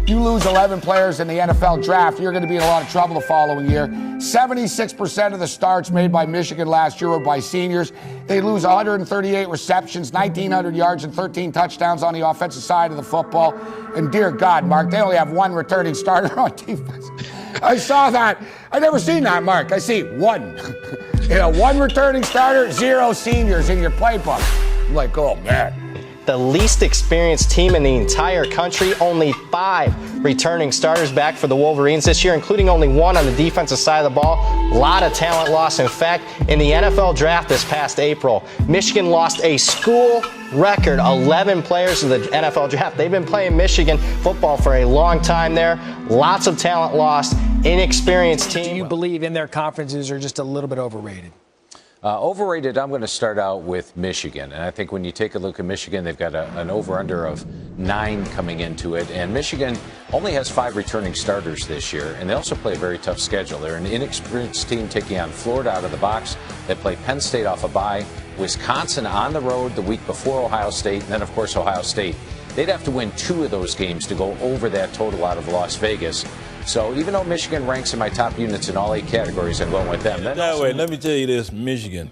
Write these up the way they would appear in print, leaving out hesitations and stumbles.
You lose 11 players in the NFL draft, you're going to be in a lot of trouble the following year. 76% of the starts made by Michigan last year were by seniors. They lose 138 receptions, 1,900 yards, and 13 touchdowns on the offensive side of the football. And dear God, Mark, they only have one returning starter on defense. I saw that. I've never seen that, Mark. I see one. One returning starter, 0 seniors in your playbook. I'm like, oh, man. The least experienced team in the entire country, only 5 returning starters back for the Wolverines this year, including only 1 on the defensive side of the ball. A lot of talent lost. In fact, in the NFL draft this past April, Michigan lost a school record 11 players to the NFL draft. They've been playing Michigan football for a long time there. Lots of talent lost, inexperienced team. Do you believe in their conferences are just a little bit overrated? Overrated, I'm going to start out with Michigan. And I think when you take a look at Michigan, they've got an over-under of 9 coming into it. And Michigan only has 5 returning starters this year. And they also play a very tough schedule. They're an inexperienced team taking on Florida out of the box. They play Penn State off a bye, Wisconsin on the road the week before Ohio State, and then, of course, Ohio State. They'd have to win 2 of those games to go over that total out of Las Vegas. So even though Michigan ranks in my top units in all 8 categories, I'm going with them. Wait, let me tell you this, Michigan.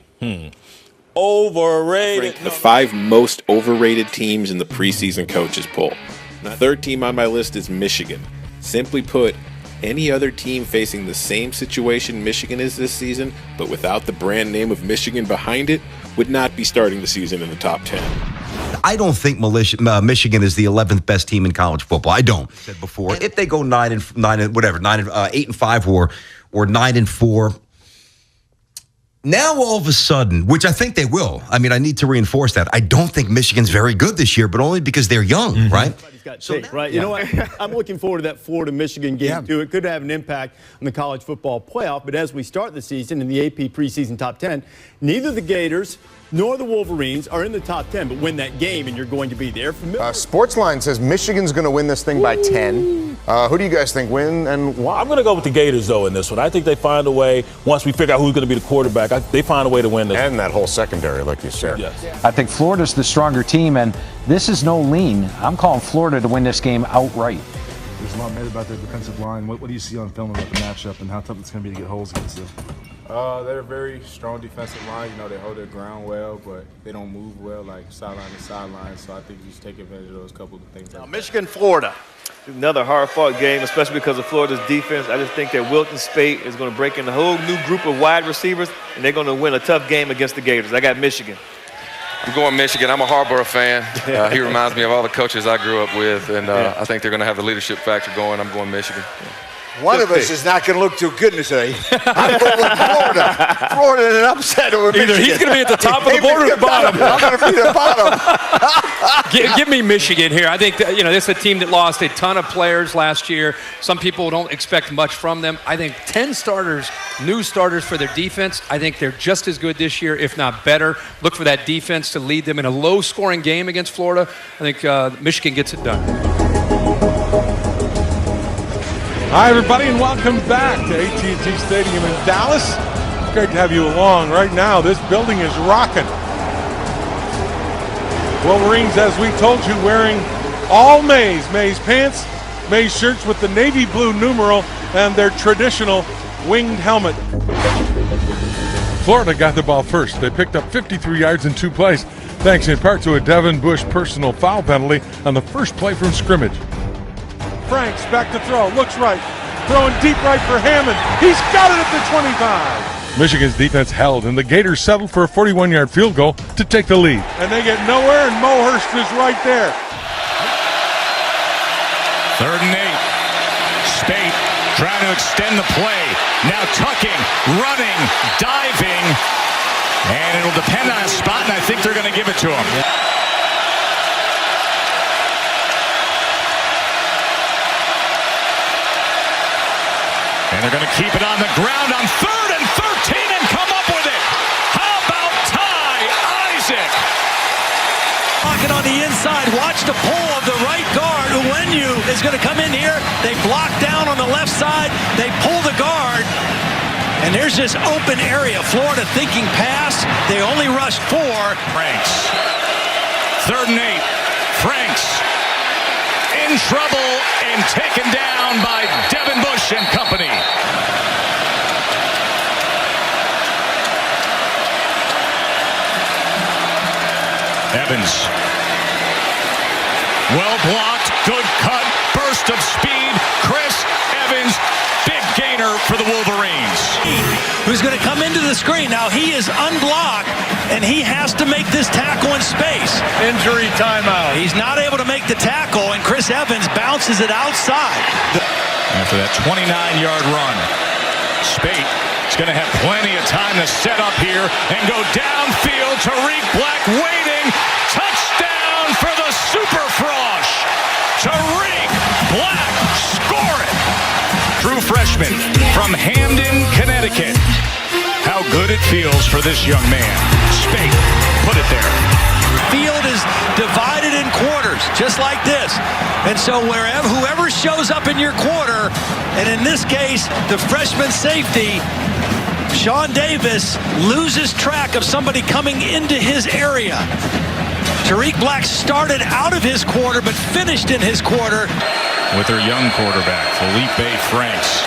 Overrated. The 5 most overrated teams in the preseason coaches poll. The 3rd team on my list is Michigan. Simply put, any other team facing the same situation Michigan is this season, but without the brand name of Michigan behind it, would not be starting the season in the top 10. I don't think Michigan is the 11th best team in college football. I don't. I said before, if they go 8 and 5 or 9-4. Now all of a sudden, which I think they will. I mean, I need to reinforce that. I don't think Michigan's very good this year, but only because they're young, right? Got tape, right? You know what? I'm looking forward to that Florida-Michigan game, too. It could have an impact on the college football playoff, but as we start the season in the AP preseason top 10, neither the Gators nor the Wolverines are in the top 10, but win that game, and you're going to be there. Sportsline says Michigan's going to win this thing by 10. Who do you guys think win and why? I'm going to go with the Gators, though, in this one. I think they find a way, once we figure out who's going to be the quarterback, they find a way to win this. And that whole secondary, like you said. Yes. I think Florida's the stronger team, and this is no lean. I'm calling Florida to win this game outright. There's a lot made about their defensive line. What do you see on film about the matchup and how tough it's going to be to get holes against them? They're a very strong defensive line. You know, they hold their ground well, but they don't move well, like sideline to sideline. So I think you just take advantage of those couple of things. Now, Michigan, Florida. Another hard-fought game, especially because of Florida's defense. I just think that Wilton Spate is going to break in a whole new group of wide receivers, and they're going to win a tough game against the Gators. I got Michigan. I'm going Michigan. I'm a Harbaugh fan. He reminds me of all the coaches I grew up with, and I think they're going to have the leadership factor going. I'm going Michigan. One of us is not going to look too good today. I'm going with Florida. Florida in an upset over Michigan. Either he's going to be at the top of the board or the bottom. I'm going to be the bottom. Give me Michigan here. I think that, this is a team that lost a ton of players last year. Some people don't expect much from them. I think 10 starters, new starters for their defense. I think they're just as good this year, if not better. Look for that defense to lead them in a low-scoring game against Florida. I think Michigan gets it done. Hi, everybody, and welcome back to AT&T Stadium in Dallas. It's great to have you along. Right now, this building is rocking. Wolverines, as we told you, wearing all maize pants, maize shirts with the navy blue numeral and their traditional winged helmet. Florida got the ball first. They picked up 53 yards in 2 plays, thanks in part to a Devin Bush personal foul penalty on the first play from scrimmage. Franks back to throw, looks right, throwing deep right for Hammond. He's got it at the 25. Michigan's defense held, and the Gators settled for a 41-yard field goal to take the lead. And they get nowhere, and Mo Hurst is right there. 3rd and 8. Spate trying to extend the play. Now tucking, running, diving, and it'll depend on a spot, and I think they're going to give it to him. And they're going to keep it on the ground on 3rd and 13 and come up with it. How about Ty Isaac? Pocket on the inside. Watch the pull of the right guard. Uwenyu is going to come in here. They block down on the left side. They pull the guard. And there's this open area. Florida thinking pass. They only rushed 4. Franks. 3rd and 8. Franks. in trouble and taken down by Devin Bush and company. Evans. Well blocked, good cut, burst of speed. Chris Evans, big gainer for the Wolverines. Who's going to come into the screen. Now he is unblocked, and he has to make this tackle in space. Injury timeout. He's not able to make the tackle, and Chris Evans bounces it outside. After that 29-yard run, Spate is going to have plenty of time to set up here and go downfield. Tariq Black waiting. Touchdown for the Super Frosh. Tariq Black, score it. True freshman from Hamden, Connecticut. How good it feels for this young man. Spate, put it there. Field is divided in quarters, just like this. And so whoever shows up in your quarter, and in this case, the freshman safety, Sean Davis, loses track of somebody coming into his area. Tariq Black started out of his quarter, but finished in his quarter. With their young quarterback, Felipe Franks.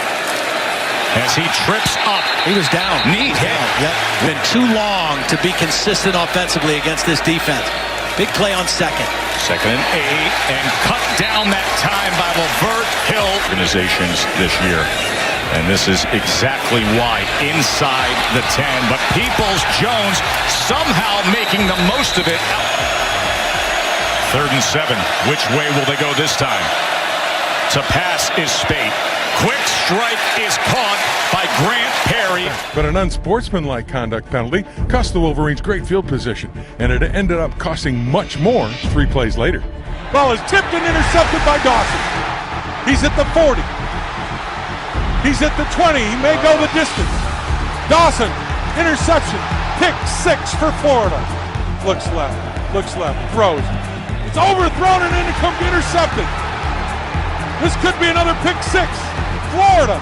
As he trips up. He was down. Neat hit. Yep. Been too long to be consistent offensively against this defense. Big play on second. 2nd and 8, and cut down that time by Lavert Hill. Organizations this year. And this is exactly why inside the 10. But Peoples-Jones somehow making the most of it. 3rd and 7. Which way will they go this time? To pass is Spate. Quick strike is caught by Grant Perry. But an unsportsmanlike conduct penalty cost the Wolverines great field position, and it ended up costing much more 3 plays later. Ball is tipped and intercepted by Dawson. He's at the 40. He's at the 20. He may go the distance. Dawson, interception. Pick 6 for Florida. Looks left, throws. It's overthrown and intercepted. This could be another pick 6. Florida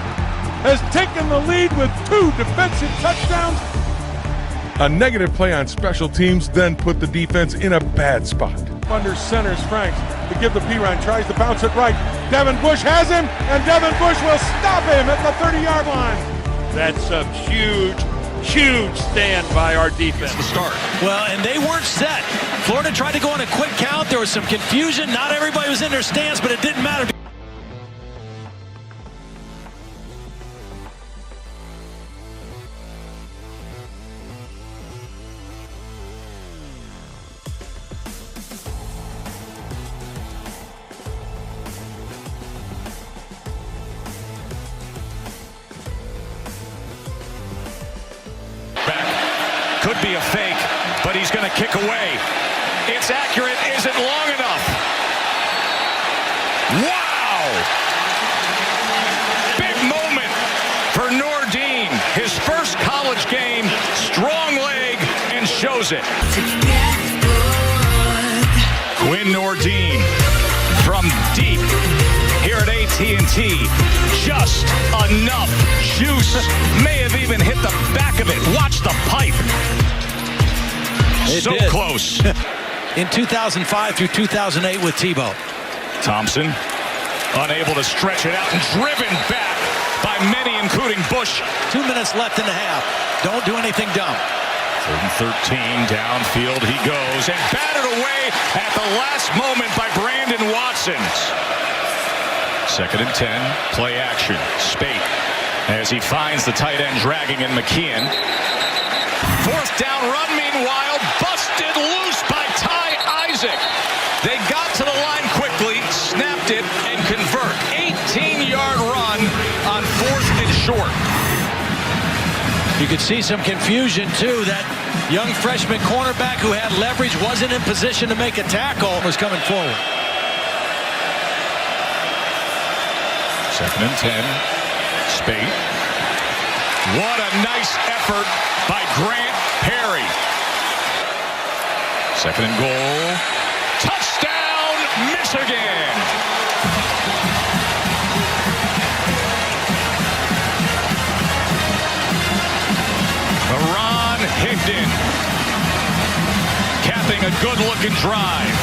has taken the lead with 2 defensive touchdowns. A negative play on special teams then put the defense in a bad spot. Under centers Franks to give the P-Run, tries to bounce it right. Devin Bush has him, and Devin Bush will stop him at the 30-yard line. That's a huge stand by our defense. The start. Well, and they weren't set. Florida tried to go on a quick count. There was some confusion. Not everybody was in their stance, but it didn't matter. Could be a fake, but he's going to kick away. It's accurate. Is it long enough? Wow! Big moment for Nordine. His first college game. Strong leg and shows it. Quinn Nordine from deep here at AT&T. Just enough juice. May have even hit the back of it. Watch the pipe. So close. In 2005 through 2008 with Tebow. Thompson unable to stretch it out and driven back by many, including Bush. 2 minutes left in the half. Don't do anything dumb. 3rd and 13, downfield he goes and batted away at the last moment by Brandon Watson. 2nd and 10, play action. Spate as he finds the tight end dragging in McKeon. 4th down run, meanwhile, busted loose by Ty Isaac. They got to the line quickly, snapped it, and convert. 18-yard run on 4th and short. You could see some confusion, too. That young freshman cornerback who had leverage wasn't in position to make a tackle, was coming forward. 2nd and 10. Spate. What a nice effort by Grant Perry. 2nd and goal. Touchdown, Michigan! Ron Higdon capping a good-looking drive.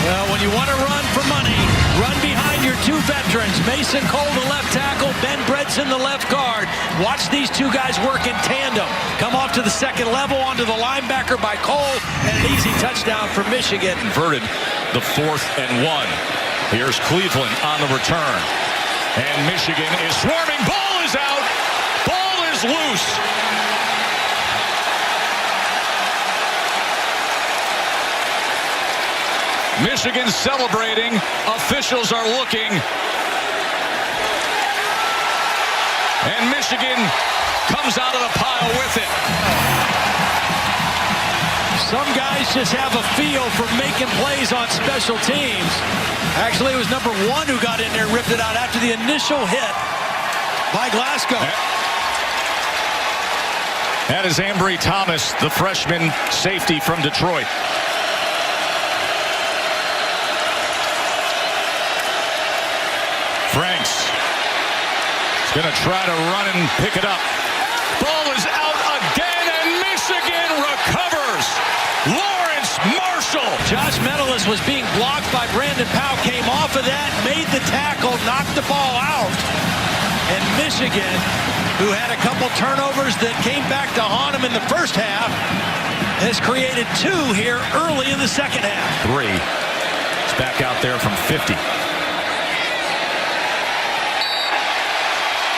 Well, when you want to run for money, run behind your two veterans. Mason Cole, the left tackle, Ben Bredson, the left guard. Watch these two guys work in tandem. Come off to the second level onto the linebacker by Cole, and an easy touchdown for Michigan. Converted the 4th and 1. Here's Cleveland on the return. And Michigan is swarming. Ball is out. Ball is loose. Michigan celebrating. Officials are looking. And Michigan comes out of the pile with it. Some guys just have a feel for making plays on special teams. Actually, it was number 1 who got in there and ripped it out after the initial hit by Glasgow. That is Ambry Thomas, the freshman safety from Detroit. Franks is going to try to run and pick it up. Ball is out again, and Michigan recovers. Lawrence Marshall. Josh Metellus was being blocked by Brandon Powell, came off of that, made the tackle, knocked the ball out. And Michigan, who had a couple turnovers that came back to haunt him in the first half, has created 2 here early in the second half. 3. It's back out there from 50.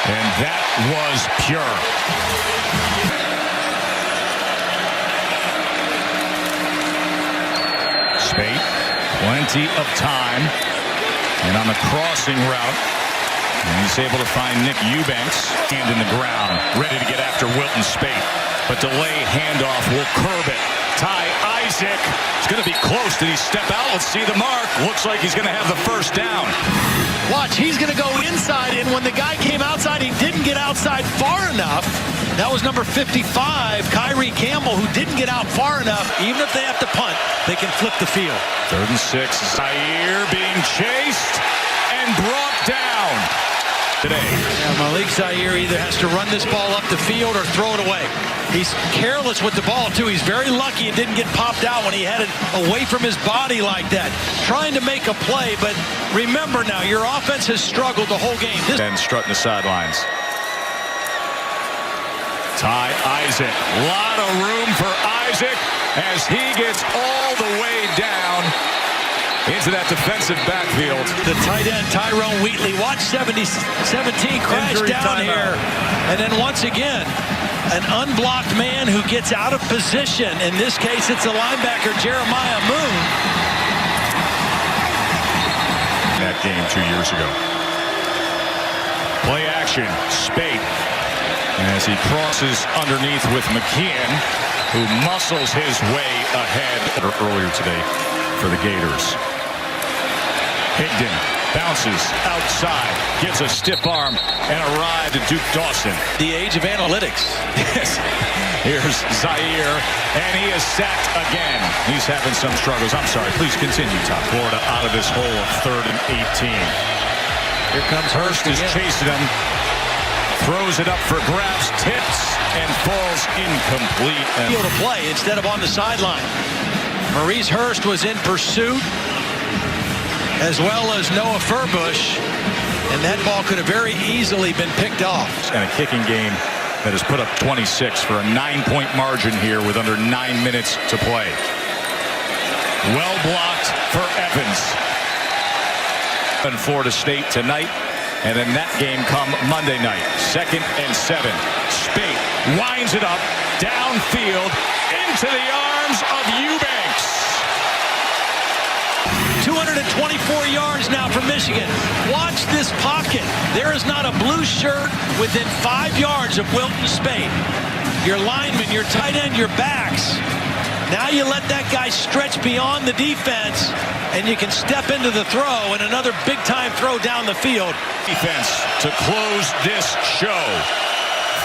And that was pure. Spate, plenty of time. And on the crossing route, and he's able to find Nick Eubanks, hand in the ground, ready to get after Wilton Spate. But delay handoff will curb it. Ty Isaac is going to be close. Did he step out? Let's see the mark. Looks like he's going to have the first down. Watch, he's going to go inside, and when the guy came outside, he didn't get outside far enough. That was number 55, Kyrie Campbell, who didn't get out far enough. Even if they have to punt, they can flip the field. 3rd and 6. Zaire being chased and brought down today. Yeah, Malik Zaire either has to run this ball up the field or throw it away. He's careless with the ball, too. He's very lucky it didn't get popped out when he had it away from his body like that. Trying to make a play, but remember now, your offense has struggled the whole game. And strutting the sidelines. Ty Isaac. A lot of room for Isaac as he gets all the way down into that defensive backfield. The tight end, Tyrone Wheatley. Watch 17 crash Injury down here. And then once again, an unblocked man who gets out of position. In this case, it's the linebacker, Jeremiah Moon. That game 2 years ago. Play action, Spate. As he crosses underneath with McKeon, who muscles his way ahead earlier today for the Gators. Higdon bounces outside, gets a stiff arm, and a ride to Duke Dawson. The age of analytics. Yes. Here's Zaire, and he is sacked again. He's having some struggles. I'm sorry, please continue, Tom. Florida out of this hole of 3rd and 18. Here comes Hurst is chasing him. Throws it up for grabs, tips, and falls incomplete. Field of play instead of on the sideline. Maurice Hurst was in pursuit, as well as Noah Furbush, and that ball could have very easily been picked off. And a kicking game that has put up 26 for a 9-point margin here with under 9 minutes to play. Well blocked for Evans. And Florida State tonight. And then that game come Monday night. 2nd and 7. Spate winds it up downfield into the arms of Eubanks. 224 yards now for Michigan. Watch this pocket. There is not a blue shirt within 5 yards of Wilton Spate. Your linemen, your tight end, your backs. Now you let that guy stretch beyond the defense, and you can step into the throw, and another big-time throw down the field. Defense to close this show.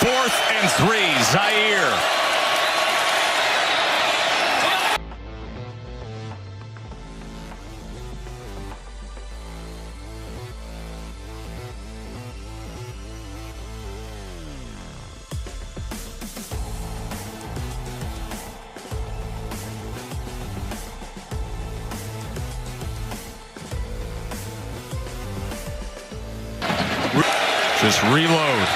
4th and 3, Zaire. Just reload.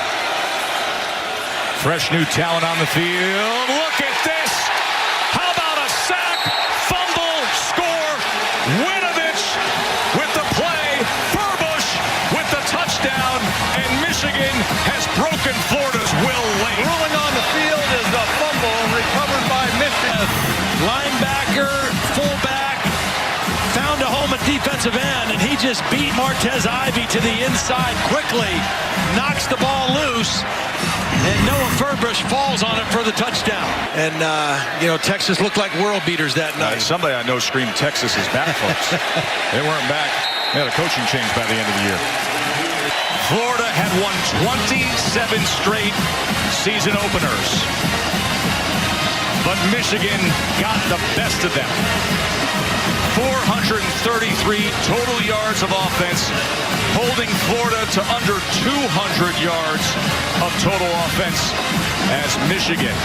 Fresh new talent on the field. Look at this. How about a sack, fumble, score. Winovich with the play. Furbush with the touchdown. And Michigan has broken Florida's will late. Rolling on the field is the fumble recovered by Michigan. Linebacker, fullback, found a home at defensive end, and he just beat Martez Ivy to the inside quickly. Knocks the ball loose. And Noah Furbush falls on it for the touchdown. And, Texas looked like world beaters that night. Somebody I know screamed, Texas is back, folks. They weren't back. They had a coaching change by the end of the year. Florida had won 27 straight season openers. But Michigan got the best of them. 433 total yards of offense, holding Florida to under 200 yards of total offense as Michigan,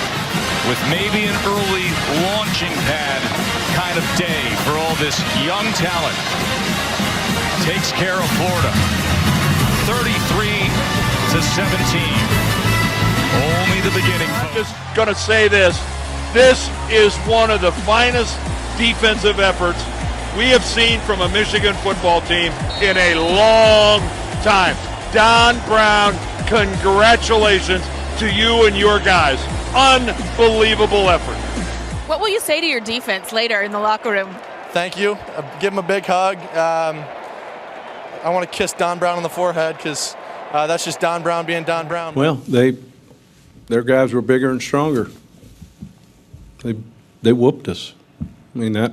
with maybe an early launching pad kind of day for all this young talent, takes care of Florida 33-17. Only the beginning. I'm just going to say this. This is one of the finest defensive efforts we have seen from a Michigan football team in a long time. Don Brown, congratulations to you and your guys. Unbelievable effort. What will you say to your defense later in the locker room? Thank you. Give him a big hug. I want to kiss Don Brown on the forehead because that's just Don Brown being Don Brown. Well, their guys were bigger and stronger. They whooped us. I mean, that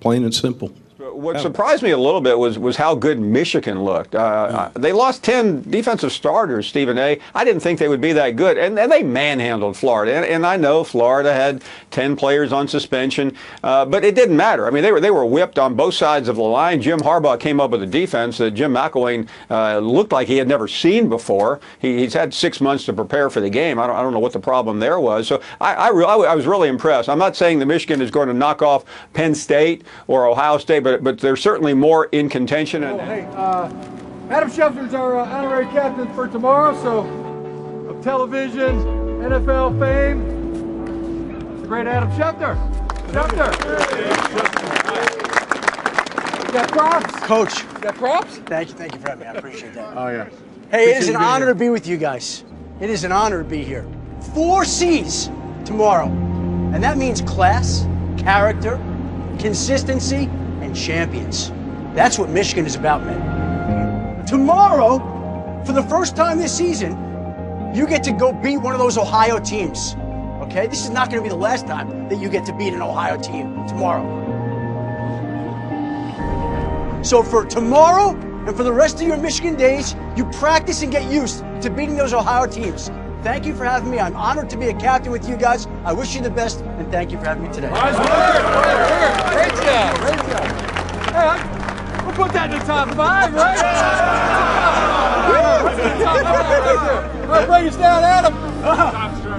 plain and simple. What surprised me a little bit was how good Michigan looked. They lost 10 defensive starters, Stephen A. I didn't think they would be that good, and they manhandled Florida. And I know Florida had 10 players on suspension, but it didn't matter. I mean, they were whipped on both sides of the line. Jim Harbaugh came up with a defense that Jim McElwain looked like he had never seen before. He's had 6 months to prepare for the game. I don't know what the problem there was. So I was really impressed. I'm not saying that Michigan is going to knock off Penn State or Ohio State, but they're certainly more in contention. Adam Schefter's our honorary captain for tomorrow, so of television, NFL fame, the great Adam Schefter. You got props? Coach. You got props? Thank you for having me. I appreciate that. Oh, yeah. Hey, it is an honor to be with you guys. It is an honor to be here. 4 C's tomorrow. And that means class, character, consistency, and champions. That's what Michigan is about, man. Tomorrow, for the first time this season, you get to go beat one of those Ohio teams. Okay? This is not going to be the last time that you get to beat an Ohio team tomorrow. So for tomorrow and for the rest of your Michigan days, you practice and get used to beating those Ohio teams. Thank you for having me. I'm honored to be a captain with you guys. I wish you the best, and thank you for having me today. Nice work. Great job. Hey, we'll put that in the top 5, right? All right, break us down, Adam.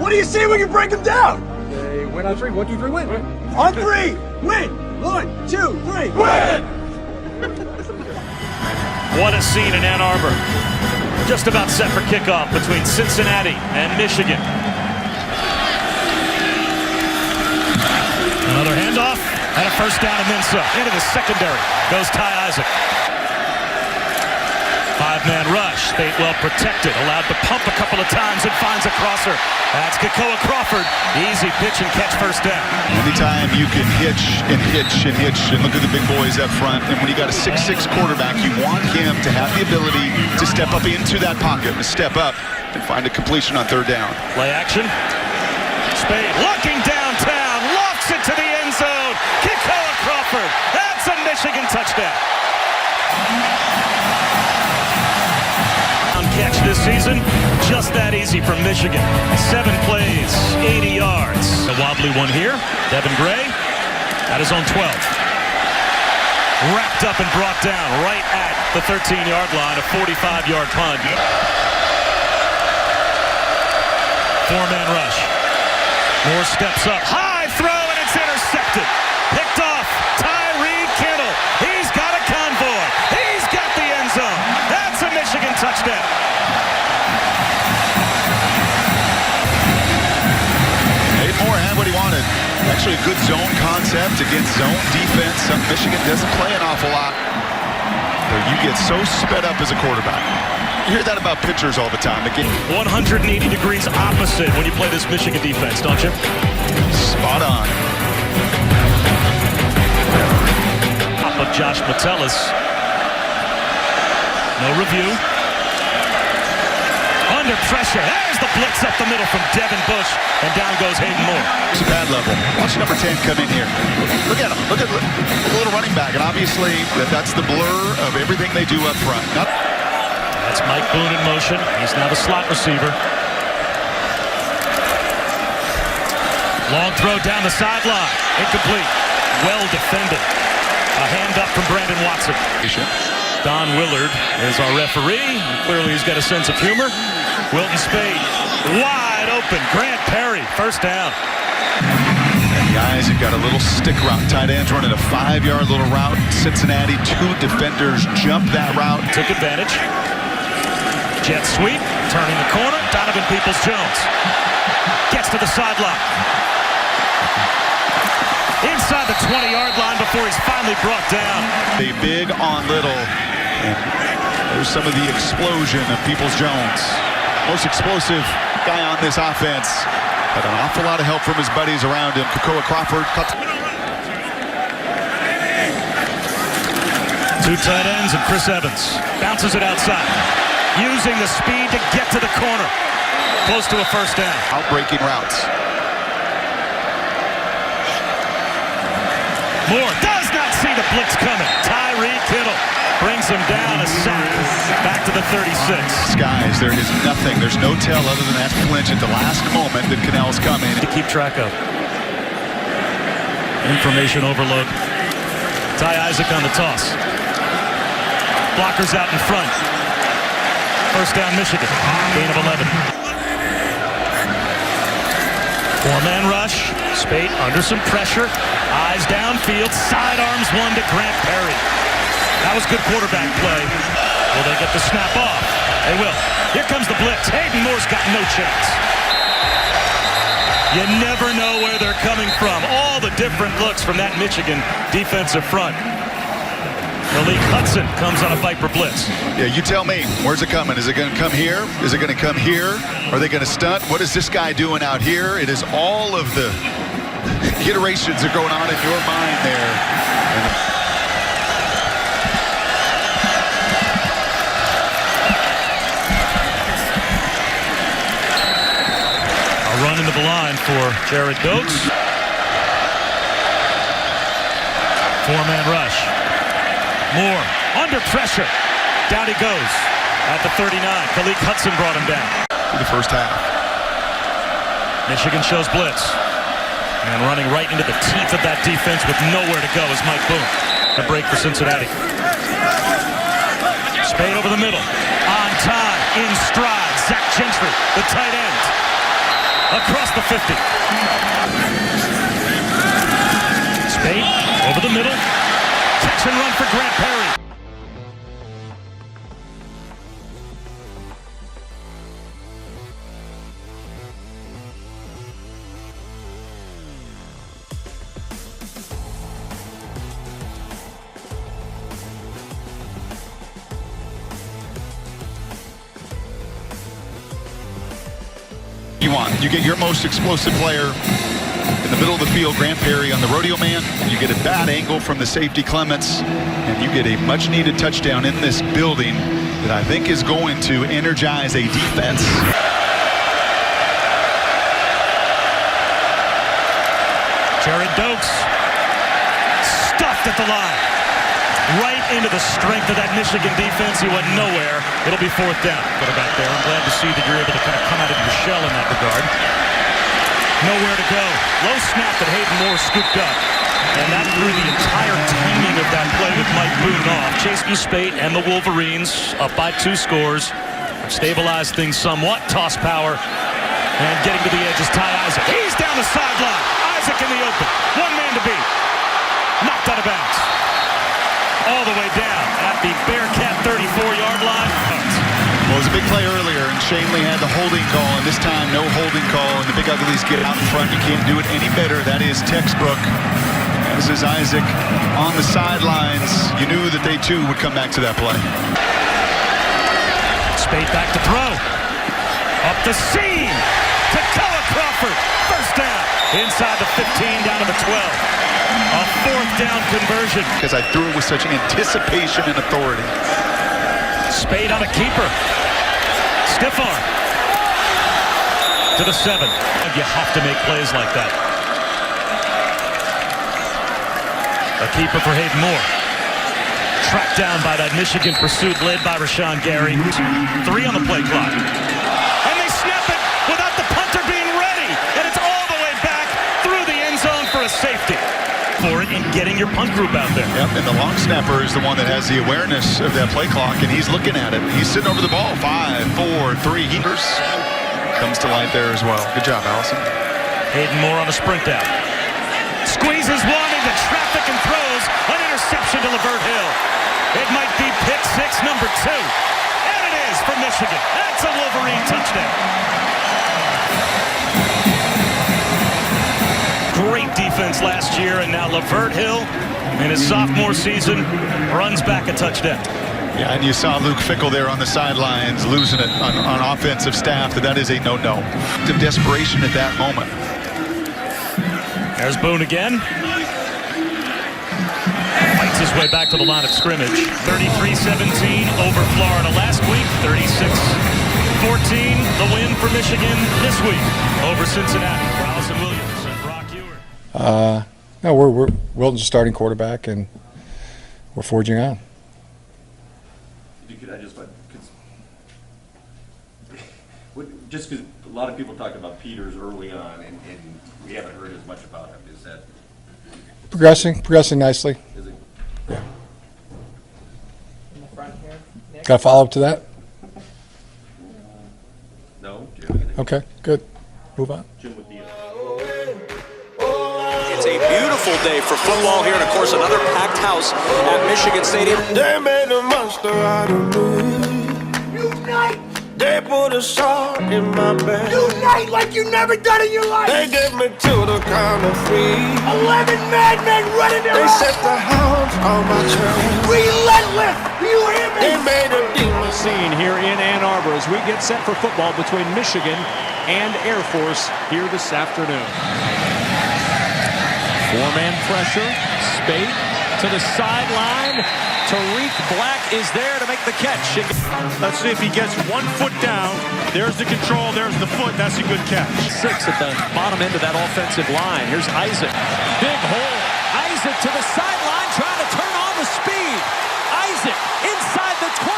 What do you say when you break them down? Hey, win on 3. 1, 2, 3, win. On 3, win. 1, 2, 3, win. What a scene in Ann Arbor. Just about set for kickoff between Cincinnati and Michigan. Another handoff and a first down and then some. Into the secondary goes Ty Isaac. 5-man rush. Spate well protected. Allowed to pump a couple of times and finds a crosser. That's Kekoa Crawford. Easy pitch and catch first down. Anytime you can hitch and look at the big boys up front, and when you got a 6'6" quarterback, you want him to have the ability to step up into that pocket, to step up and find a completion on third down. Play action. Spade looking downtown, lofts it to the end zone. Kekoa Crawford. That's a Michigan touchdown. Catch this season, just that easy from Michigan. 7 plays, 80 yards. A wobbly one here. Devin Gray at his own 12. Wrapped up and brought down right at the 13-yard line, a 45-yard punt. 4-man rush. Moore steps up. High throw, and it's intercepted. Picked off. Tyree Kittle. He's got a convoy. He's got the end zone. That's a Michigan touchdown. Actually a good zone concept against zone defense. Michigan doesn't play an awful lot. But you get so sped up as a quarterback. You hear that about pitchers all the time. 180 degrees opposite when you play this Michigan defense, don't you? Spot on. Top of Josh Metellus. No review. Under pressure. There's the blitz up the middle from Devin Bush. And down goes Hayden Moore. It's a bad level. Watch number 10 come in here. Look at him. Look at the little running back. And obviously, that's the blur of everything they do up front. That's Mike Boone in motion. He's now the slot receiver. Long throw down the sideline. Incomplete. Well defended. A hand up from Brandon Watson. Don Willard is our referee. Clearly he's got a sense of humor. Wilton Spade wide open. Grant Perry, first down. And the Isaac got a little stick route. Tight ends running a 5-yard little route. Cincinnati, 2 defenders jumped that route. Took advantage. Jet sweep, turning the corner. Donovan Peoples-Jones gets to the sideline. Inside the 20-yard line before he's finally brought down. They big on little. And there's some of the explosion of Peoples-Jones. Most explosive guy on this offense. Had an awful lot of help from his buddies around him. Kakoa Crawford. Two tight ends and Chris Evans. Bounces it outside. Using the speed to get to the corner. Close to a first down. Outbreaking routes. Moore does not see the blitz coming. Tyree Kittle brings him down, a sack. Back to the 36. Guys, there is nothing. There's no tell other than that flinch at the last moment that Cannell's coming. To keep track of. Information overload. Ty Isaac on the toss. Blockers out in front. First down Michigan. Gain of 11. Four-man rush. Spate under some pressure. Eyes downfield. Sidearms one to Grant Perry. That was good quarterback play. Will they get the snap off? They will. Here comes the blitz. Hayden Moore's got no chance. You never know where they're coming from. All the different looks from that Michigan defensive front. Malik Hudson comes on a Viper blitz. Yeah, you tell me. Where's it coming? Is it going to come here? Is it going to come here? Are they going to stunt? What is this guy doing out here? It is all of the iterations are going on in your mind there. A run into the line for Jared Dokes. Four-man rush. Moore under pressure. Down he goes at the 39. Malik Hudson brought him down. The first half. Michigan shows blitz. And running right into the teeth of that defense with nowhere to go is Mike Boone. A break for Cincinnati. Spade over the middle. On time. In stride. Zach Gentry, the tight end. Across the 50. Spade over the middle. Catch and run for Grant Perry. You get your most explosive player in the middle of the field, Grant Perry on the rodeo man. You get a bad angle from the safety Clements, and you get a much-needed touchdown in this building that I think is going to energize a defense. Jared Dokes stuffed at the line. Right into the strength of that Michigan defense. He went nowhere. It'll be fourth down. Quarterback there. I'm glad to see that you're able to kind of come out of your shell in that regard. Nowhere to go. Low snap that Hayden Moore scooped up. And that threw the entire timing of that play with Mike Boone off. Chase Spate and the Wolverines up by 2 scores. Stabilized things somewhat. Toss power. And getting to the edge is Ty Isaac. He's down the sideline. Isaac in the open. One man to beat. Knocked out of bounds. All the way down at the Bearcat 34-yard line. Well, it was a big play earlier, and Shanley had the holding call, and this time no holding call, and the Big Uglies get out in front. You can't do it any better. That is textbook. This is Isaac on the sidelines. You knew that they too would come back to that play. Spade back to throw. Up the seam. To Crawford. First down. Inside the 15, down to the 12. A fourth down conversion. Because I threw it with such an anticipation and authority. Spade on a keeper. Stiff arm. To the 7. You have to make plays like that. A keeper for Hayden Moore. Tracked down by that Michigan pursuit led by Rashawn Gary. 3 on the play clock. And they snap it without the punter being ready. And it's all the way back through the end zone for a safety. For it and getting your punt group out there. Yep, and the long snapper is the one that has the awareness of that play clock, and he's looking at it. He's sitting over the ball. 5, 4, 3. Heaters comes to light there as well. Good job, Allison. Hayden Moore on a sprint out. Squeezes one into traffic and throws an interception to Lavert Hill. It might be pick 6, number 2. And it is for Michigan. That's a Wolverine touchdown. Great defense last year, and now Lavert Hill, in his sophomore season, runs back a touchdown. Yeah, and you saw Luke Fickell there on the sidelines losing it on offensive staff. That is a no-no. The desperation at that moment. There's Boone again. Fights his way back to the line of scrimmage. 33-17 over Florida last week. 36-14 the win for Michigan this week over Cincinnati. For Allison Williams and Brock Ewert. No, we're Wilton's starting quarterback, and we're forging on. Just because a lot of people talked about Peters early on, and we haven't heard as much about him. Is that Progressing nicely. Is it? Yeah. Got a follow-up to that? No. Okay, good. Move on. It's a beautiful day for football here, and of course another packed house at Michigan Stadium. They made a monster out of me. Unite! They put a shot in my bed. Unite like you never done in your life. They get me to the count of 3. 11 madmen running their They set the hounds on my trail. Relentless! You hear me? They made a demon scene here in Ann Arbor as we get set for football between Michigan and Air Force here this afternoon. 4-man pressure. Spate to the sideline. Tariq Black is there to make the catch. Let's see if he gets 1 foot down. There's the control. There's the foot. That's a good catch. 6 at the bottom end of that offensive line. Here's Isaac. Big hole. Isaac to the sideline trying to turn on the speed. Isaac inside the 20.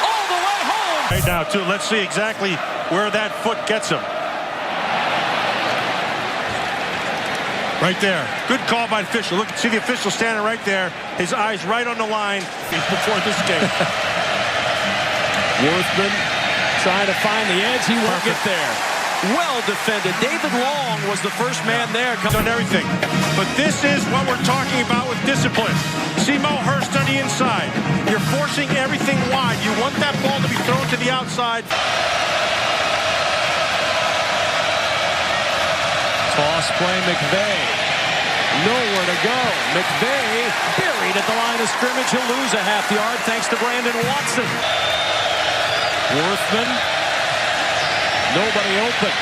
All the way home. Right now, too. Let's see exactly where that foot gets him. Right there. Good call by the official. Look, see the official standing right there. His eyes right on the line before this game. Worthman trying to find the edge. He won't get there. Well defended. David Long was the first man there. Done everything. But this is what we're talking about with discipline. See Mo Hurst on the inside. You're forcing everything wide. You want that ball to be thrown to the outside. Toss play, McVay. Nowhere to go. McVay buried at the line of scrimmage. He'll lose a half yard thanks to Brandon Watson. Worthman. Nobody open.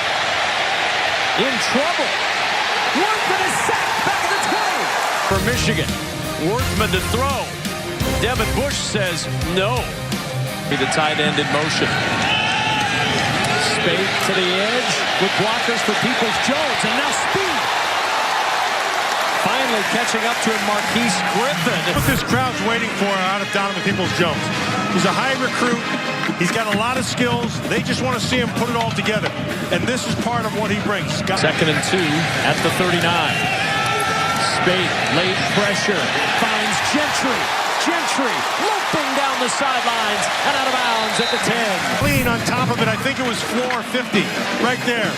In trouble. Worthman is sacked back at the 20. For Michigan. Worthman to throw. Devin Bush says no. Be the tight end in motion. Spade to the edge with blockers for Peoples-Jones, and now speed. Finally catching up to him, Marquise Griffin. What this crowd's waiting for out of Donovan Peoples-Jones. He's a high recruit. He's got a lot of skills. They just want to see him put it all together. And this is part of what he brings. 2nd and 2 at the 39. Spade, late pressure, finds Gentry. Gentry loping down the sidelines and out of bounds at the 10. Clean on top of it. I think it was floor 50 right there.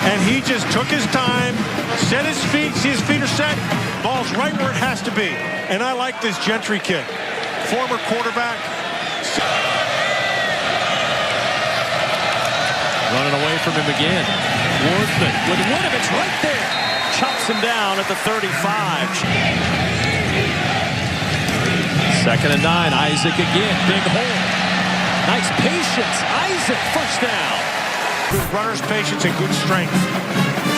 And he just took his time, set his feet, see his feet are set. Ball's right where it has to be. And I like this Gentry kid. Former quarterback. Running away from him again. Worthman with Winovich right there. Chops him down at the 35. 2nd and 9. Isaac again. Big hole. Nice patience. Isaac first down. Good runner's patience and good strength.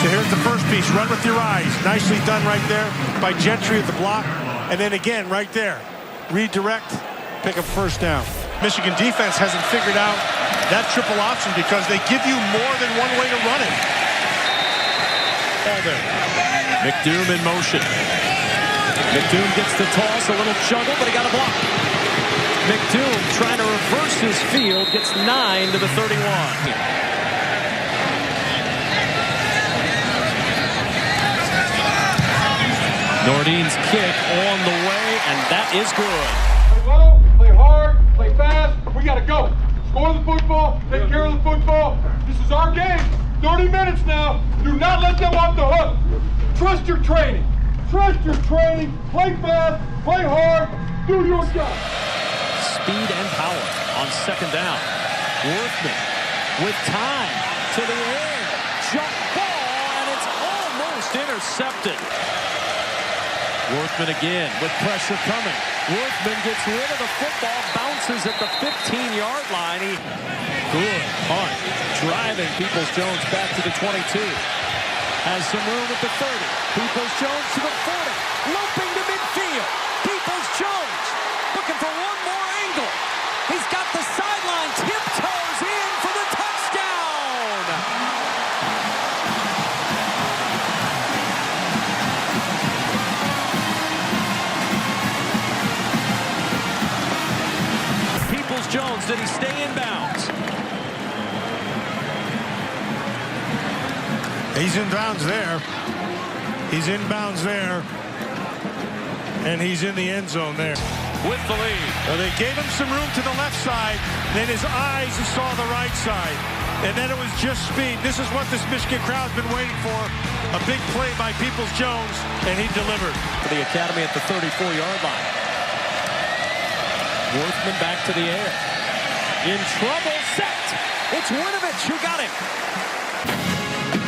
So here's the first piece. Run with your eyes. Nicely done right there by Gentry at the block. And then again right there. Redirect. Pick up first down. Michigan defense hasn't figured out that triple option because they give you more than one way to run it. All there. McDoom in motion. McDoom gets the toss, a little juggle, but he got a block. McDoom trying to reverse his field, gets 9 to the 31. Nordin's kick on the way, and that is good. Play low, play hard, play fast. We got to go. Score the football, take care of the football. This is our game. 30 minutes now. Do not let them off the hook. Trust your training. Trust your training. Play fast, play hard, do your job. Speed and power on 2nd down. Worthman with time to the air. Jump ball, and it's almost intercepted. Worthman again with pressure coming. Worthman gets rid of the football, bounces at the 15-yard line. Good punt. Driving Peoples-Jones back to the 22. Has some room at the 30. Peoples-Jones to the 40. Loping to midfield. Peoples-Jones looking for one more angle. He's got the sideline. Tiptoes in for the touchdown. Peoples-Jones, did he stay in bounds? He's in bounds there. He's in bounds there. And he's in the end zone there. With the lead. Well, they gave him some room to the left side. Then his eyes saw the right side. And then it was just speed. This is what this Michigan crowd's been waiting for. A big play by Peoples-Jones, and he delivered. For the Academy at the 34-yard line. Worthman back to the air. In trouble, set. It's Winovich who got him.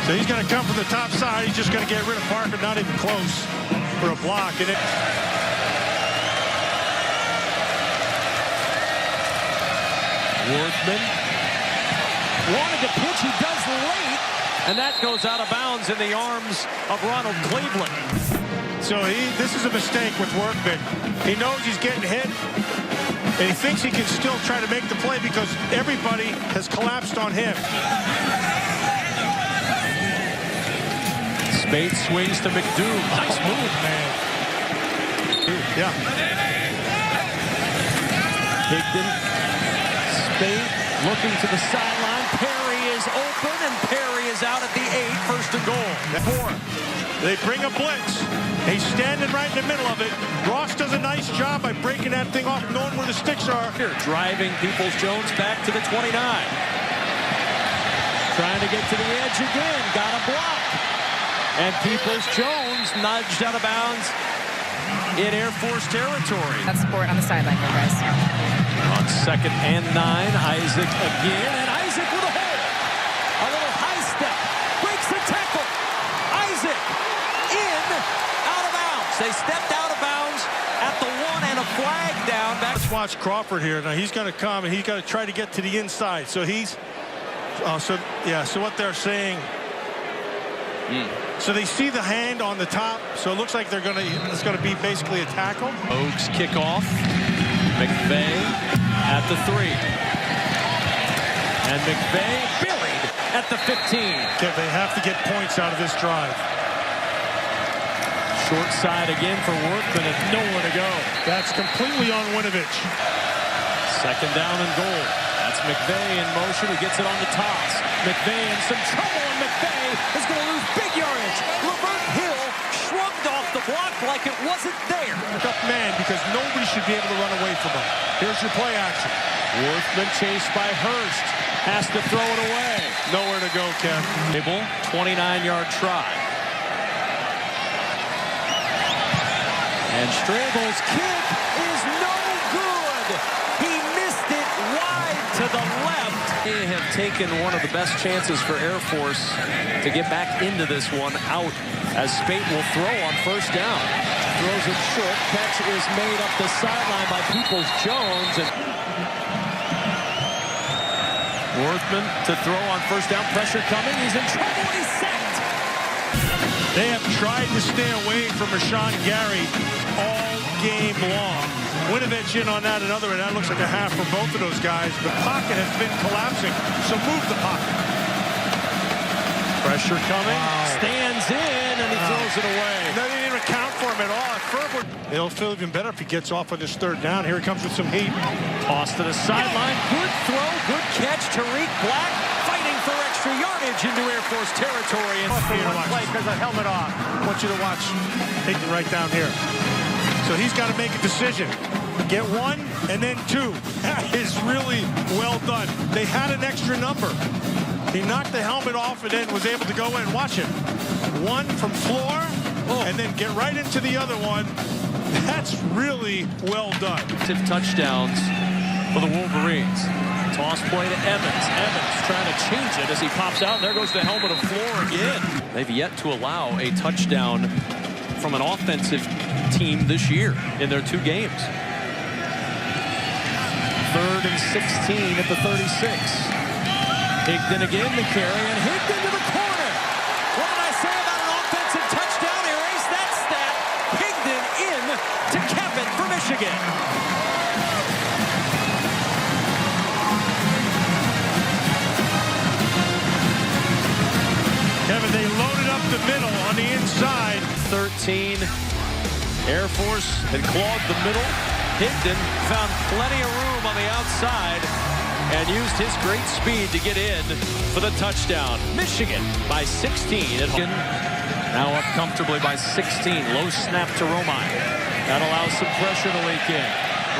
So he's going to come from the top side. He's just going to get rid of Parker, not even close, for a block. And it. Worthman wanted to pitch. He does late. And that goes out of bounds in the arms of Ronald Cleveland. So this is a mistake with Worthman. He knows he's getting hit. And he thinks he can still try to make the play because everybody has collapsed on him. Spade swings to McDoom. Nice move, man. Yeah. Higdon. Spade looking to the sideline. Perry is open, and Perry is out at the 8. 1st and goal. 4. They bring a blitz. He's standing right in the middle of it. Ross does a nice job by breaking that thing off, knowing where the sticks are. Here, driving Peoples-Jones back to the 29. Trying to get to the edge again. Got a block. And Peoples-Jones nudged out of bounds in Air Force territory. That's sport on the sideline, though, guys. On 2nd and 9, Isaac again, and Isaac with a hole. A little high step, breaks the tackle. Isaac in, out of bounds. They stepped out of bounds at the 1 and a flag down. Let's watch Crawford here. Now he's going to come and he's got to try to get to the inside. So he's, so what they're saying. So they see the hand on the top, so it looks like it's going to be basically a tackle. Oaks kickoff. McVay at the 3. And McVay buried at the 15. Okay, they have to get points out of this drive. Short side again for Worthman and nowhere to go. That's completely on Winovich. 2nd down and goal. That's McVay in motion. He gets it on the toss. McVay in some trouble, and McVay is going to lose big yardage. Levert Hill shrugged off the block like it wasn't there. Pick up man because nobody should be able to run away from him. Here's your play action. Worthman chased by Hurst. Has to throw it away. Nowhere to go, Ken. Table, 29-yard try. And Strable's kick is no good. He missed it wide to the left. They have taken one of the best chances for Air Force to get back into this one out as Spate will throw on first down. Throws it short. Catch is made up the sideline by Peoples-Jones. And Worthman to throw on first down. Pressure coming. He's in trouble. He's sacked. They have tried to stay away from Rashawn Gary all game long. Winovich in on that, another, and that looks like a half for both of those guys. The pocket has been collapsing, so move the pocket. Pressure coming, stands in, and he throws it away. They didn't even account for him at all. It'll feel even better if he gets off on this third down. Here he comes with some heat. Toss to the sideline. Good throw, good catch. Tariq Black fighting for extra yardage into Air Force territory. And play because of helmet off. I want you to watch. Take it right down here. So he's got to make a decision. Get one and then two. That is really well done. They had an extra number. He knocked the helmet off and then was able to go in. Watch him. One from floor and then get right into the other one. That's really well done. Touchdowns for the Wolverines. Toss play to Evans. Evans trying to change it as he pops out. And there goes the helmet of floor again. They've yet to allow a touchdown from an offensive team this year in their 2 games. 3rd and 16 at the 36. Higdon again the carry, and Higdon to the corner. What did I say about an offensive touchdown? Erase that stat. Higdon in to cap it for Michigan. Kevin, they loaded up the middle on the inside. 13. Air Force had clawed the middle. Higdon found plenty of room on the outside and used his great speed to get in for the touchdown. Michigan by 16 at home. Now up comfortably by 16. Low snap to Romine. That allows some pressure to leak in.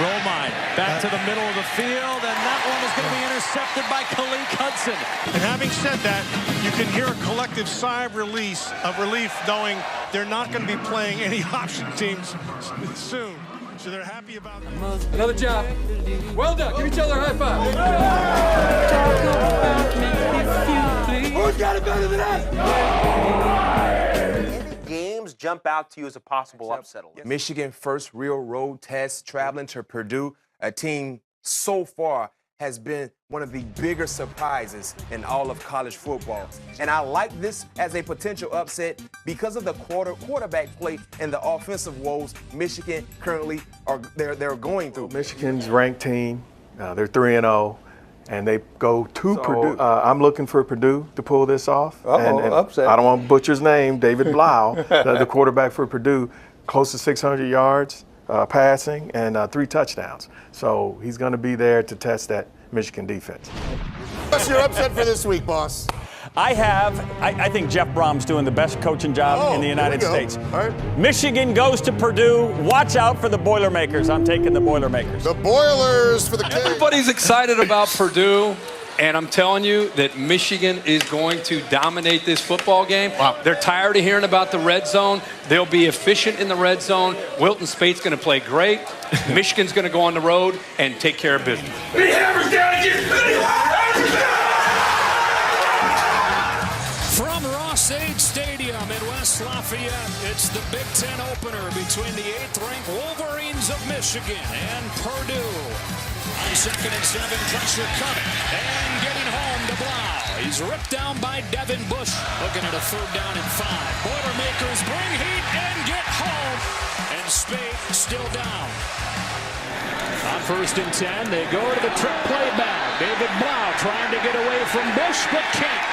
Romine back to the middle of the field, and that one is going to be intercepted by Khaleke Hudson. And having said that, you can hear a collective sigh of relief knowing they're not going to be playing any option teams soon. So they're happy about it. Another job. Well done. Give each other a high five. Who's got it better than us? Games jump out to you as a possible upset? Michigan first real road test traveling to Purdue, a team so far has been one of the bigger surprises in all of college football. And I like this as a potential upset because of the quarterback play and the offensive woes Michigan currently they're going through. Michigan's ranked team. They're 3-0. And they go to Purdue. I'm looking for Purdue to pull this off. And upset. I don't want to butcher his name, David Blau, the quarterback for Purdue, close to 600 yards passing and 3 touchdowns. So he's going to be there to test that Michigan defense. What's your upset for this week, boss? I think Jeff Brom's doing the best coaching job in the United States. All right. Michigan goes to Purdue. Watch out for the Boilermakers. I'm taking the Boilermakers. The Boilers for the Kings. Everybody's excited about Purdue, and I'm telling you that Michigan is going to dominate this football game. Wow. They're tired of hearing about the red zone. They'll be efficient in the red zone. Wilton Spate's going to play great. Michigan's going to go on the road and take care of business. From Ross-Ade Stadium in West Lafayette, it's the Big Ten opener between the 8th-ranked Wolverines of Michigan and Purdue. On 2nd and 7, pressure coming and getting home to Blau. He's ripped down by Devin Bush. Looking at a 3rd down and 5. Boilermakers bring heat and get home. And Spate still down. On 1st and 10, they go to the trick play back. David Blau trying to get away from Bush, but can't.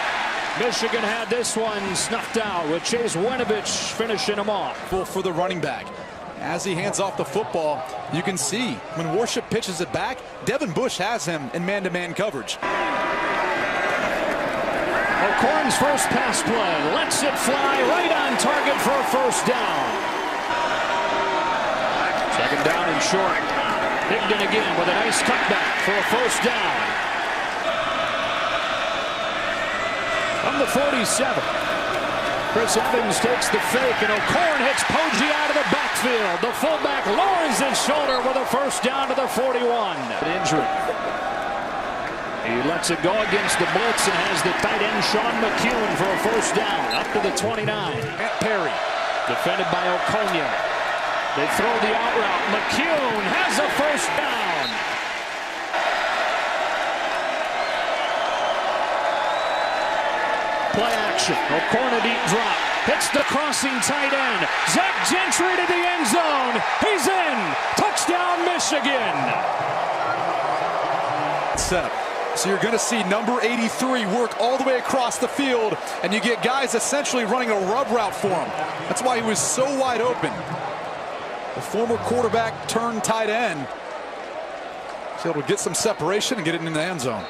Michigan had this one snuffed out with Chase Winovich finishing him off. For the running back. As he hands off the football, you can see when Worship pitches it back, Devin Bush has him in man-to-man coverage. O'Korn's first pass play lets it fly right on target for a 1st down. 2nd down and short. Higdon again with a nice cutback for a 1st down. From the 47, Chris Evans takes the fake, and O'Korn hits Poggi out of the backfield. The fullback lowers his shoulder with a 1st down to the 41. An injury. He lets it go against the blitz and has the tight end Sean McCune for a first down up to the 29. Perry defended by Okonya. They throw the out route. McCune has a first down. Play action. Okonya deep drop. Hits the crossing tight end. Zach Gentry to the end zone. He's in. Touchdown, Michigan. Setup. So you're going to see number 83 work all the way across the field, and you get guys essentially running a rub route for him. That's why he was so wide open. The former quarterback turned tight end. He's able to get some separation and get it in the end zone.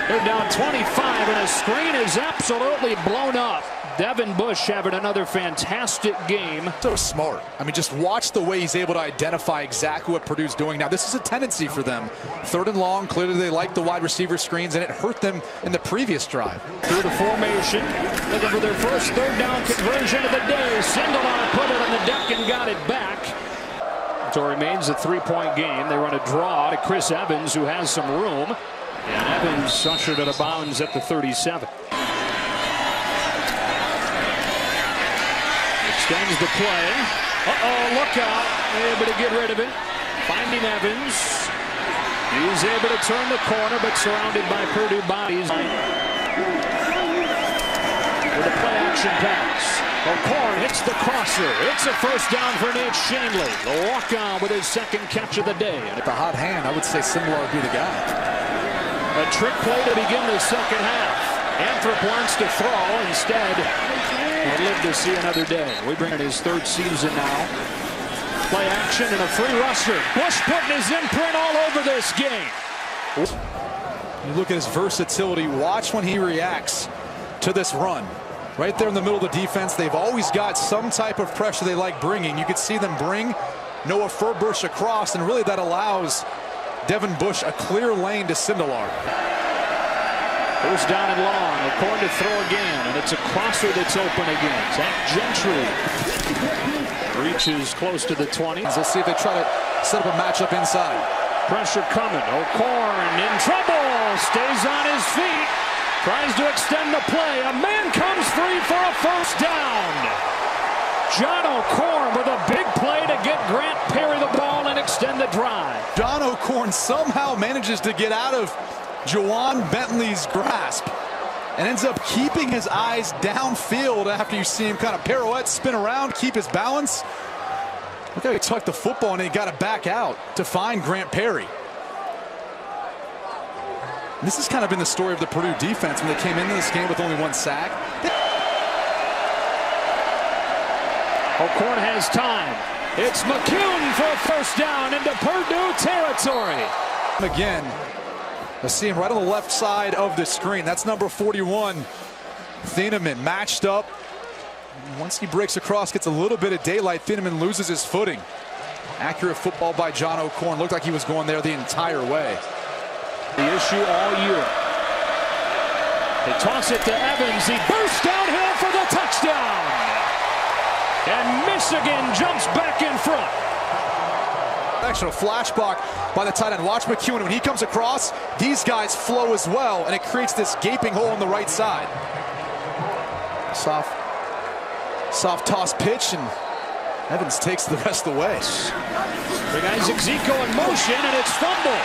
They're down 25, and a screen is absolutely blown up. Devin Bush having another fantastic game. So smart. I mean, just watch the way he's able to identify exactly what Purdue's doing. Now, this is a tendency for them. 3rd and long, clearly they like the wide receiver screens, and it hurt them in the previous drive. Through the formation, looking for their first 3rd down conversion of the day. Sindelar put it on the deck and got it back. So it remains a 3-point game. They run a draw to Chris Evans, who has some room. And Evans ushered out of bounds at the 37. Extends the play. Uh-oh, look out. Able to get rid of it. Finding Evans. He's able to turn the corner, but surrounded by Purdue bodies. With a play-action pass. O'Corn hits the crosser. It's a first down for Nate Shanley. The walk-on with his 2nd catch of the day. And with a hot hand, I would say Sindelar would be the guy. A trick play to begin the 2nd half. Anthrop wants to throw. Instead, he'll live to see another day. We bring in his 3rd season now. Play action and a free rusher. Bush putting his imprint all over this game. You look at his versatility. Watch when he reacts to this run. Right there in the middle of the defense, they've always got some type of pressure they like bringing. You could see them bring Noah Furbush across, and really that allows Devin Bush a clear lane to Sindelar. First down and long. O'Corn to throw again, and it's a crosser that's open again. Zach Gentry reaches close to the 20. Let's see if they try to set up a matchup inside. Pressure coming. O'Corn in trouble. Stays on his feet. Tries to extend the play. A man comes free for a first down. John O'Corn with a big play to get Grant Perry the ball and extend the drive. John O'Corn somehow manages to get out of Jawan Bentley's grasp and ends up keeping his eyes downfield after you see him kind of pirouette, spin around, keep his balance. Look how he tucked the football and he got it back out to find Grant Perry. And this has kind of been the story of the Purdue defense when they came into this game with only 1 sack. O'Corn has time. It's McCune for a first down into Purdue territory. Again, I see him right on the left side of the screen. That's number 41. Thieneman matched up. Once he breaks across, gets a little bit of daylight, Thieneman loses his footing. Accurate football by John O'Corn. Looked like he was going there the entire way. The issue all year. They toss it to Evans. He bursts downhill for the touchdown. And Michigan jumps back in front. Actually, a flash block by the tight end. Watch McCune. When he comes across, these guys flow as well, and it creates this gaping hole on the right side. Soft toss pitch, and Evans takes the rest of the way. Big Isaac Zico in motion, and it's fumble.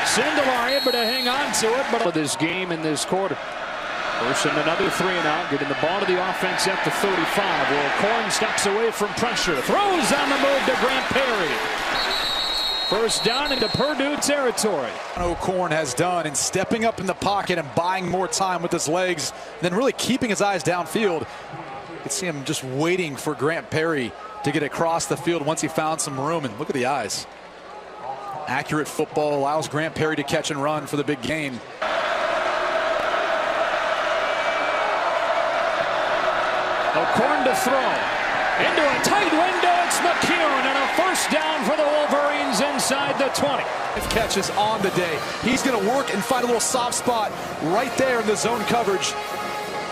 Sindelar able to hang on to it, but this game in this quarter. First and another 3 and out, getting the ball to the offense at the 35. Where O'Corn steps away from pressure, throws on the move to Grant Perry. First down into Purdue territory. O'Corn has done in stepping up in the pocket and buying more time with his legs, then really keeping his eyes downfield. You can see him just waiting for Grant Perry to get across the field once he found some room, and look at the eyes. Accurate football allows Grant Perry to catch and run for the big gain. O'Corn to throw. Into a tight window, it's McCune, and a first down for the Wolverines inside the 20. Catches on the day. He's going to work and find a little soft spot right there in the zone coverage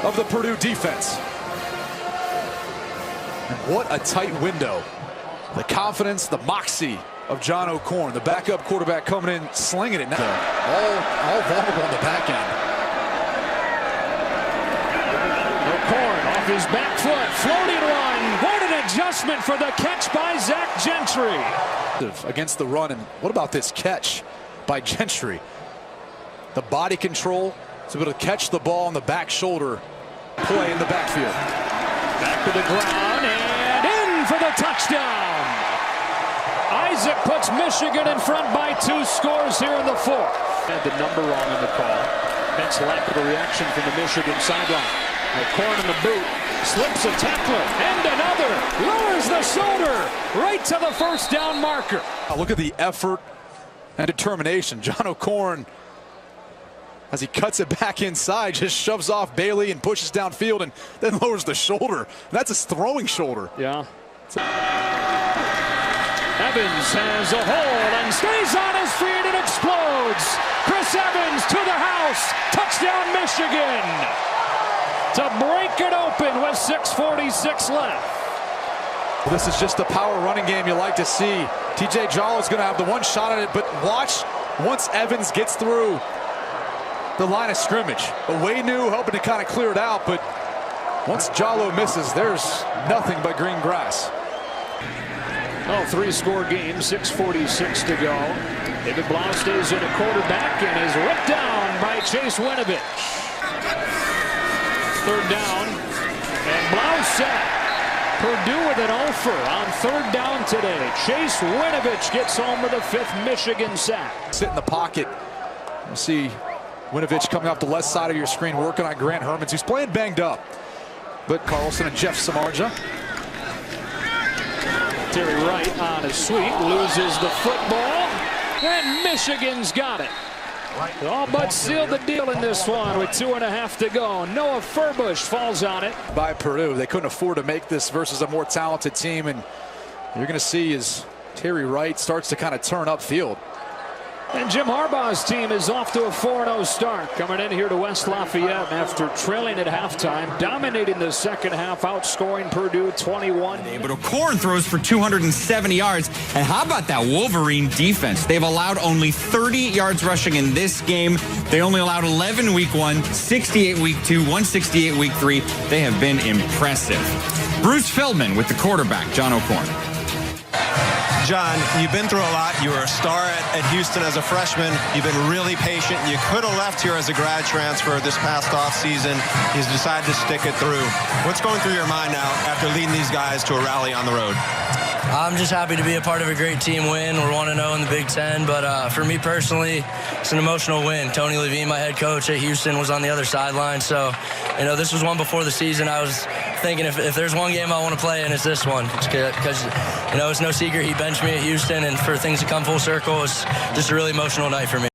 of the Purdue defense. And what a tight window. The confidence, the moxie of John O'Korn, the backup quarterback coming in, slinging it. All vulnerable on the back end. O'Korn off his back foot, floating one. What an adjustment for the catch by Zach Gentry. Against the run, and what about this catch by Gentry? The body control to be able to catch the ball on the back shoulder, play in the backfield. Back to the ground and in for the touchdown. Isaac puts Michigan in front by 2 scores here in the 4th. Had the number wrong in the call. Bench lack of a reaction from the Michigan sideline. O'Korn in the boot, slips a tackler, and another, lowers the shoulder, right to the first down marker. Look at the effort and determination. John O'Korn, as he cuts it back inside, just shoves off Bailey and pushes downfield and then lowers the shoulder. That's his throwing shoulder. Yeah. Evans has a hold and stays on his feet and explodes. Chris Evans to the house. Touchdown, Michigan. To break it open with 6:46 left. This is just the power running game you like to see. TJ Jallo's going to have the one shot at it, but watch once Evans gets through the line of scrimmage. Away-new hoping to kind of clear it out, but once Jallo misses, there's nothing but green grass. Oh, 3-score game, 6:46 to go. David Blau stays in a quarterback and is ripped down by Chase Winovich. 3rd down, and Blau set. Purdue with an offer on 3rd down today. Chase Winovich gets home with a 5th Michigan sack. Sit in the pocket. You see Winovich coming off the left side of your screen, working on Grant Hermans, who's playing banged up. But Carlson and Jeff Samardzija. Terry Wright on a sweep, loses the football, and Michigan's got it. All but sealed the deal in this one with 2.5 to go. Noah Furbush falls on it. By Purdue, they couldn't afford to make this versus a more talented team, and you're going to see as Terry Wright starts to kind of turn upfield. And Jim Harbaugh's team is off to a 4-0 start, coming in here to West Lafayette after trailing at halftime, dominating the second half, outscoring Purdue 21. But O'Korn throws for 270 yards. And how about that Wolverine defense? They've allowed only 30 yards rushing in this game. They only allowed 11 week 1, 68 week 2, 168 week 3. They have been impressive. Bruce Feldman with the quarterback, John O'Korn. John, you've been through a lot. You were a star at Houston as a freshman. You've been really patient. You could have left here as a grad transfer this past offseason. You decided to stick it through. What's going through your mind now after leading these guys to a rally on the road? I'm just happy to be a part of a great team win. We're 1-0 in the Big Ten, but for me personally, it's an emotional win. Tony Levine, my head coach at Houston, was on the other sideline. So, you know, this was one before the season. I was thinking if there's one game I want to play in, it's this one. Because, you know, it's no secret he benched me at Houston, and for things to come full circle, it's just a really emotional night for me.